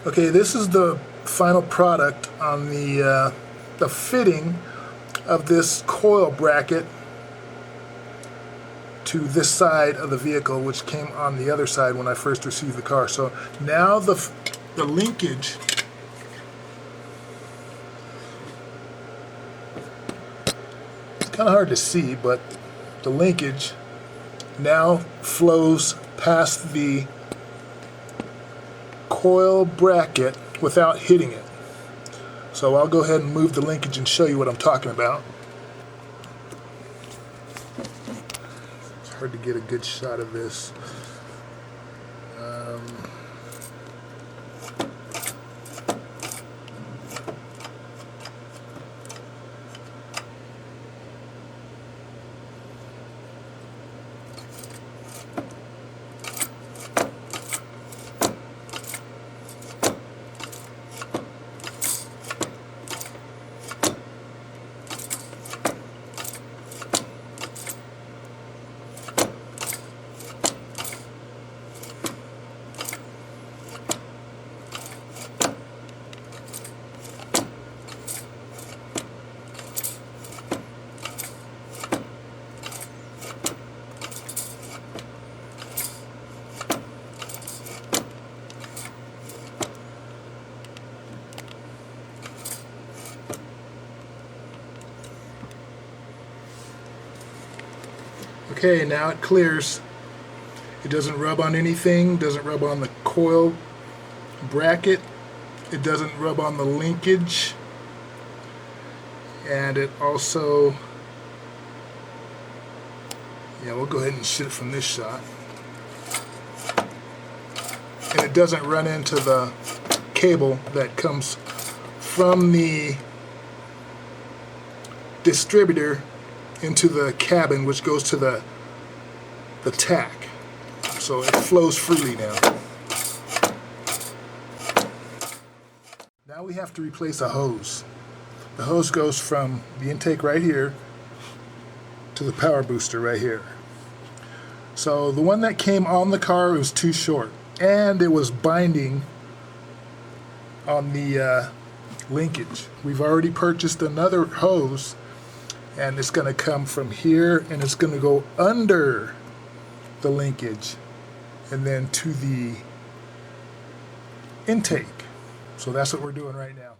Okay, this is the final product on the fitting of this coil bracket to this side of the vehicle, which came on the other side when I first received the car. So now the linkage it's kind of hard to see, but the linkage now flows past the coil bracket without hitting it. So I'll go ahead and move the linkage and show you what I'm talking about. It's hard to get a good shot of this. Okay, now it clears. It doesn't rub on anything, doesn't rub on the coil bracket, it doesn't rub on the linkage, and it also, yeah, we'll go ahead and shoot it from this shot. And it doesn't run into the cable that comes from the distributor into the cabin, which goes to the tack. So it flows freely now. Now we have to replace a hose. The hose goes from the intake right here to the power booster right here. So the one that came on the car was too short, and it was binding on the linkage. We've already purchased another hose, and it's going to come from here and it's going to go under the linkage and then to the intake. So that's what we're doing right now.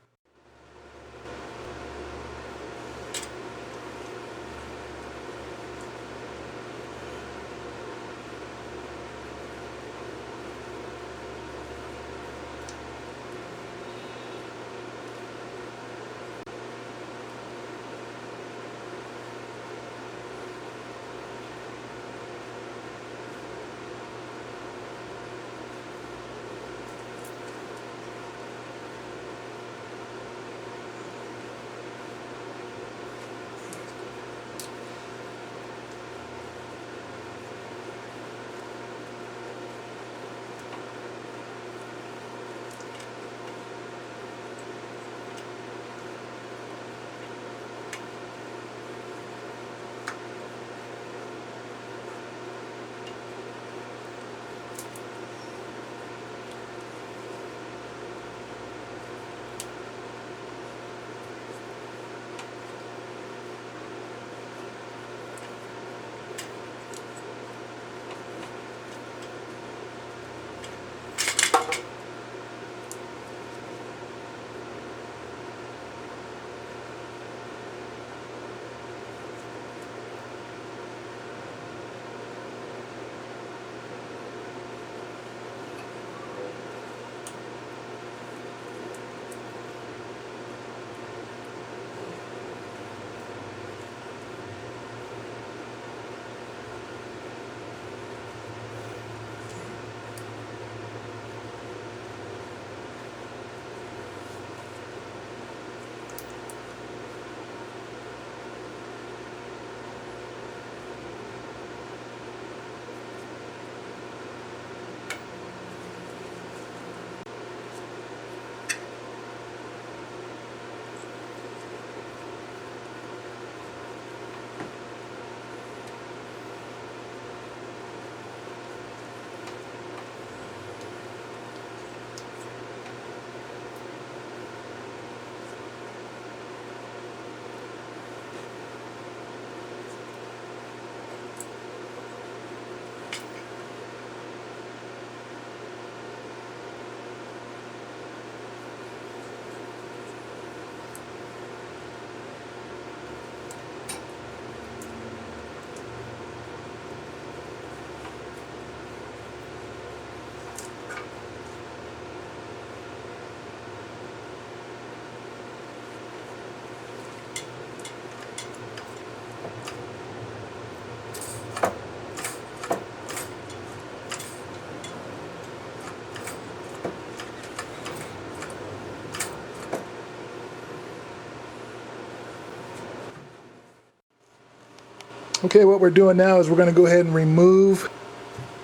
Okay, what we're doing now is we're going to go ahead and remove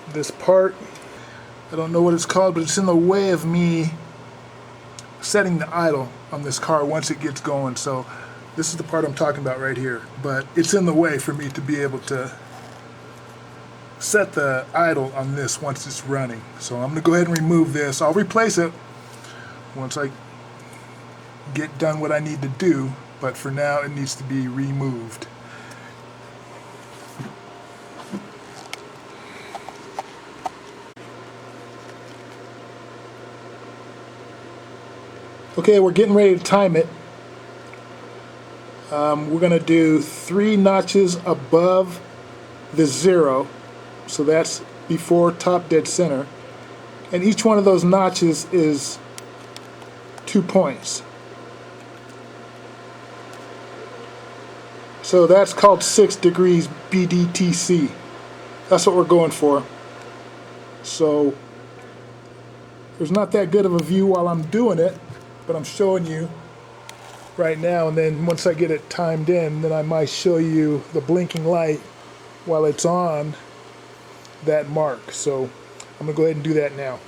this part. I don't know what it's called, but it's in the way of me setting the idle on this car once it gets going. So this is the part I'm talking about right here, but it's in the way for me to be able to set the idle on this once it's running. So I'm going to go ahead and remove this. I'll replace it once I get done what I need to do, but for now it needs to be removed. Okay, we're getting ready to time it. We're going to do 3 notches above the 0, so that's before top dead center, and each one of those notches is 2 points. So that's called 6 degrees BDTC. That's what we're going for. So there's not that good of a view while I'm doing it, but I'm showing you right now, and then once I get it timed in, then I might show you the blinking light while it's on that mark. So I'm going to go ahead and do that now.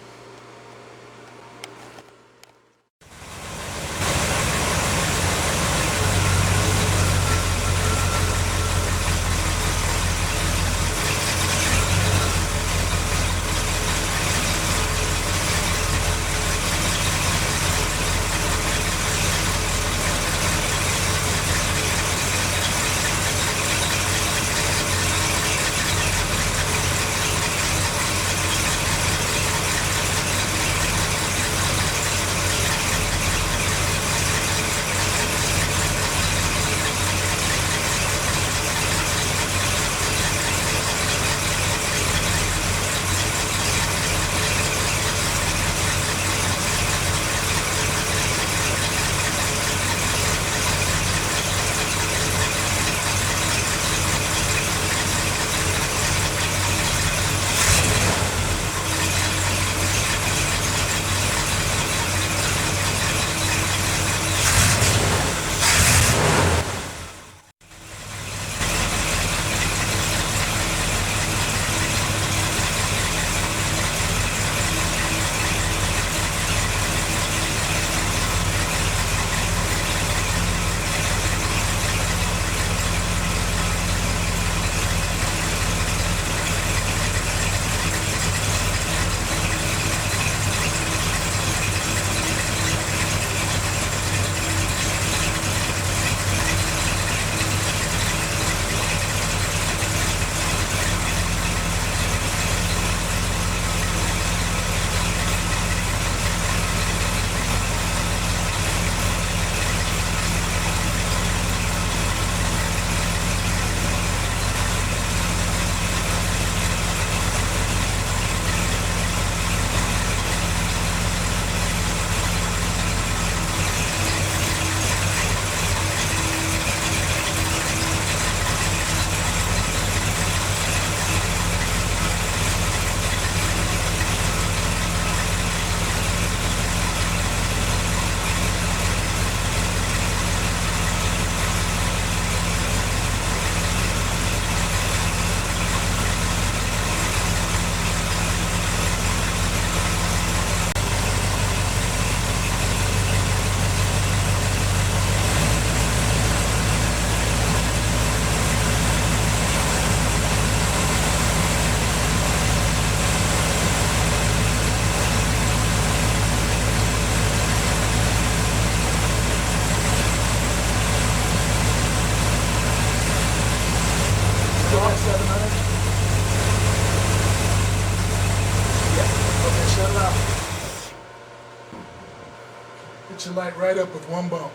Hit your light right up with one bump.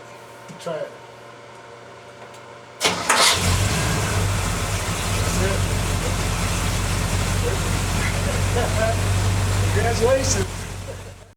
Try it. That's it. Congratulations.